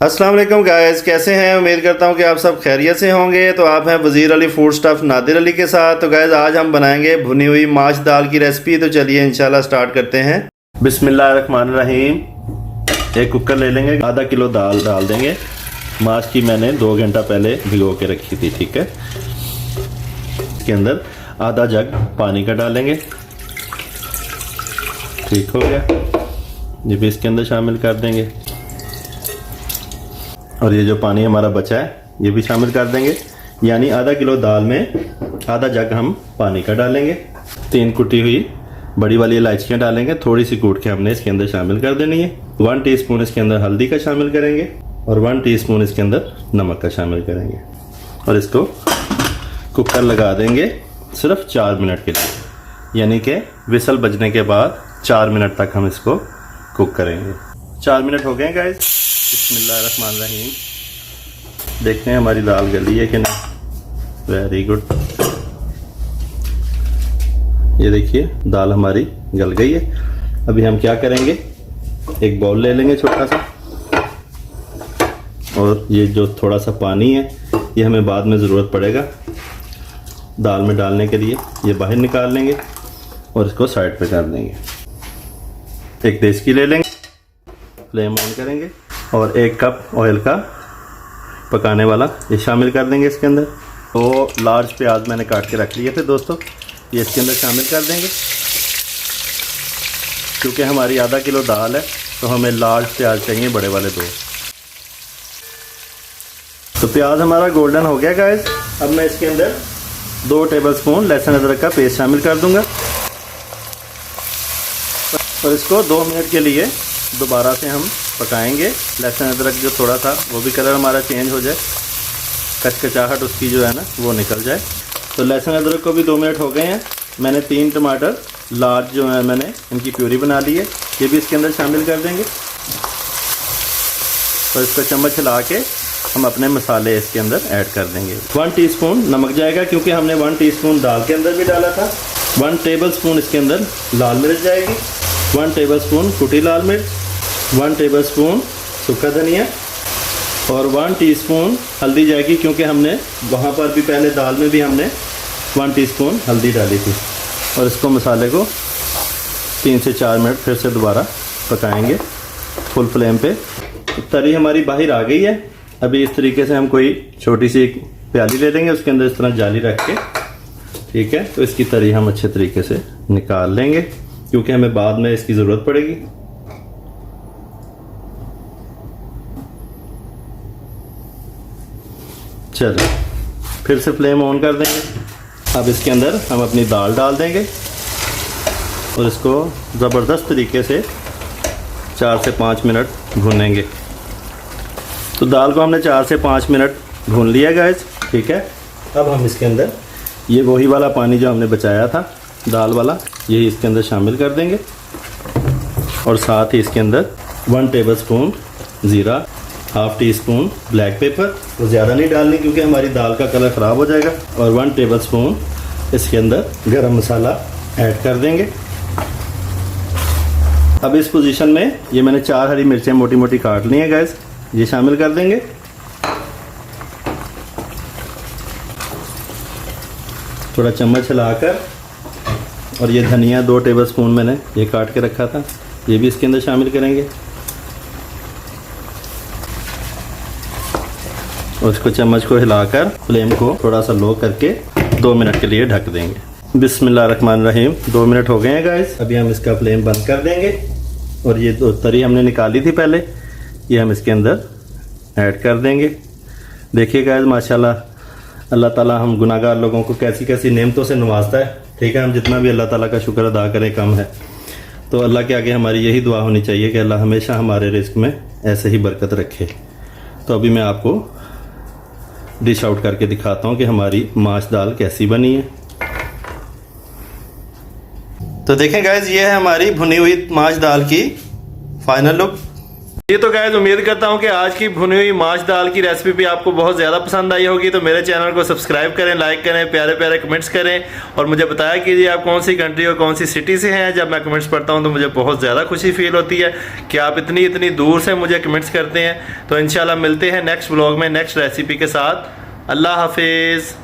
अस्सलाम वालेकुम गाइस, कैसे हैं। उम्मीद करता हूं कि आप सब खैरियत से होंगे। तो आप हैं वज़ीर अली फूड स्टफ नादिर अली के साथ। तो गाइस आज हम बनाएंगे भुनी हुई माश दाल की रेसिपी। तो चलिए इंशाल्लाह स्टार्ट करते हैं। बिस्मिल्लाहिर्रहमानिर्रहीम। एक कुकर ले लेंगे, आधा किलो दाल डाल देंगे। माश की मैंने 2 घंटा पहले भिगो के रखी थी, ठीक है। इसके अंदर आधा जग पानी का डालेंगे, ठीक हो गया। ये भी इसके अंदर शामिल कर देंगे और ये जो पानी हमारा बचा है ये भी शामिल कर देंगे। यानी आधा किलो दाल में आधा जग हम पानी का डालेंगे। 3 कुटी हुई बड़ी वाली इलायचियाँ डालेंगे, थोड़ी सी कूट के हमने इसके अंदर शामिल कर देनी है। 1 टीस्पून इसके अंदर हल्दी का शामिल करेंगे और 1 टीस्पून इसके अंदर नमक का शामिल करेंगे और इसको कुकर लगा देंगे सिर्फ 4 मिनट के लिए। यानी कि विसल बजने के बाद 4 मिनट तक हम इसको कुक करेंगे। 4 मिनट हो गए गाइस। बिस्मिल्लाहिर्रहमानिर्रहीम। देखते हैं हमारी दाल गली है कि नहीं। Very good. ये देखिए दाल हमारी गल गई है। अभी हम क्या करेंगे, एक बाउल ले लेंगे छोटा सा और ये जो थोड़ा सा पानी है ये हमें बाद में ज़रूरत पड़ेगा दाल में डालने के लिए। ये बाहर निकाल लेंगे और इसको साइड पे कर देंगे। एक देसी ले लेंगे, फ्लेम ऑन करेंगे और 1 कप ऑयल का पकाने वाला ये शामिल कर देंगे इसके अंदर। तो लार्ज प्याज मैंने काट के रख लिए थे दोस्तों, ये इसके अंदर शामिल कर देंगे। क्योंकि हमारी आधा किलो दाल है तो हमें लार्ज प्याज चाहिए, बड़े वाले 2। तो प्याज हमारा गोल्डन हो गया गाइस। अब मैं इसके अंदर 2 टेबलस्पून लहसुन अदरक का पेस्ट शामिल कर दूंगा और इसको 2 मिनट के लिए दोबारा से हम पकाएंगे। लहसुन अदरक जो थोड़ा सा वो भी कलर हमारा चेंज हो जाए, कचकचाहट उसकी जो है ना वो निकल जाए। तो लहसुन अदरक को भी 2 मिनट हो गए हैं। मैंने 3 टमाटर लार्ज जो है मैंने इनकी प्यूरी बना ली है, ये भी इसके अंदर शामिल कर देंगे और इसको चम्मच हिला के हम अपने मसाले इसके अंदर ऐड कर देंगे। 1 टीस्पून नमक जाएगा क्योंकि हमने 1 टीस्पून दाल के अंदर भी डाला था। 1 टेबलस्पून इसके अंदर लाल मिर्च जाएगी, 1 टेबलस्पून कुटी लाल मिर्च, 1 टेबलस्पून सूखा धनिया और 1 टीस्पून हल्दी जाएगी क्योंकि हमने वहाँ पर भी पहले दाल में भी हमने 1 टीस्पून हल्दी डाली थी। और इसको मसाले को 3 से 4 मिनट फिर से दोबारा पकाएंगे फुल फ्लेम पे। तरी हमारी बाहर आ गई है। अभी इस तरीके से हम कोई छोटी सी प्याली ले लेंगे, उसके अंदर इस तरह जाली रख के, ठीक है। तो इसकी तरी हम अच्छे तरीके से निकाल लेंगे क्योंकि हमें बाद में इसकी ज़रूरत पड़ेगी। चलो फिर से फ्लेम ऑन कर देंगे। अब इसके अंदर हम अपनी दाल डाल देंगे और इसको ज़बरदस्त तरीके से 4 से 5 मिनट भूनेंगे। तो दाल को हमने 4 से 5 मिनट भून लिया गाइस, ठीक है। अब हम इसके अंदर ये वही वाला पानी जो हमने बचाया था दाल वाला, यही इसके अंदर शामिल कर देंगे और साथ ही इसके अंदर 1 टेबलस्पून ज़ीरा, 1/2 टीस्पून ब्लैक पेपर, तो ज़्यादा नहीं डालनी क्योंकि हमारी दाल का कलर ख़राब हो जाएगा, और 1 टेबलस्पून इसके अंदर गरम मसाला ऐड कर देंगे। अब इस पोजीशन में ये मैंने 4 हरी मिर्चें मोटी मोटी काट ली हैं गैस, ये शामिल कर देंगे। थोड़ा चम्मच हिलाकर और ये धनिया 2 टेबलस्पून मैंने ये काट के रखा था, ये भी इसके अंदर शामिल करेंगे और इसको चम्मच को हिलाकर फ्लेम को थोड़ा सा लो करके 2 मिनट के लिए ढक देंगे। बिस्मिल्लाहिर्रहमानिर्रहीम। 2 मिनट हो गए हैं गाइस। अभी हम इसका फ्लेम बंद कर देंगे और ये 2 तरी हमने निकाली थी पहले, ये हम इसके अंदर ऐड कर देंगे। देखिए गाइस माशाल्लाह अल्लाह ताला हम गुनाहगार लोगों को कैसी कैसी नेमतों से नवाजता है, ठीक है। हम जितना भी अल्लाह ताला का शुक्र अदा करें कम है। तो अल्लाह के आगे हमारी यही दुआ होनी चाहिए कि अल्लाह हमेशा हमारे रिस्क में ऐसे ही बरकत रखे। तो अभी मैं आपको डिश आउट करके दिखाता हूँ कि हमारी माश दाल कैसी बनी है। तो देखें गाइस, ये है हमारी भुनी हुई माश दाल की फाइनल लुक। ये तो गाइस उम्मीद करता हूँ कि आज की भुनी हुई माश दाल की रेसिपी भी आपको बहुत ज़्यादा पसंद आई होगी। तो मेरे चैनल को सब्सक्राइब करें, लाइक करें, प्यारे प्यारे कमेंट्स करें और मुझे बताया कीजिए आप कौन सी कंट्री और कौन सी सिटी से हैं। जब मैं कमेंट्स पढ़ता हूँ तो मुझे बहुत ज़्यादा खुशी फील होती है कि आप इतनी दूर से मुझे कमेंट्स करते हैं। तो इंशाल्लाह मिलते हैं नेक्स्ट व्लॉग में नेक्स्ट रेसिपी के साथ। अल्लाह हाफिज़।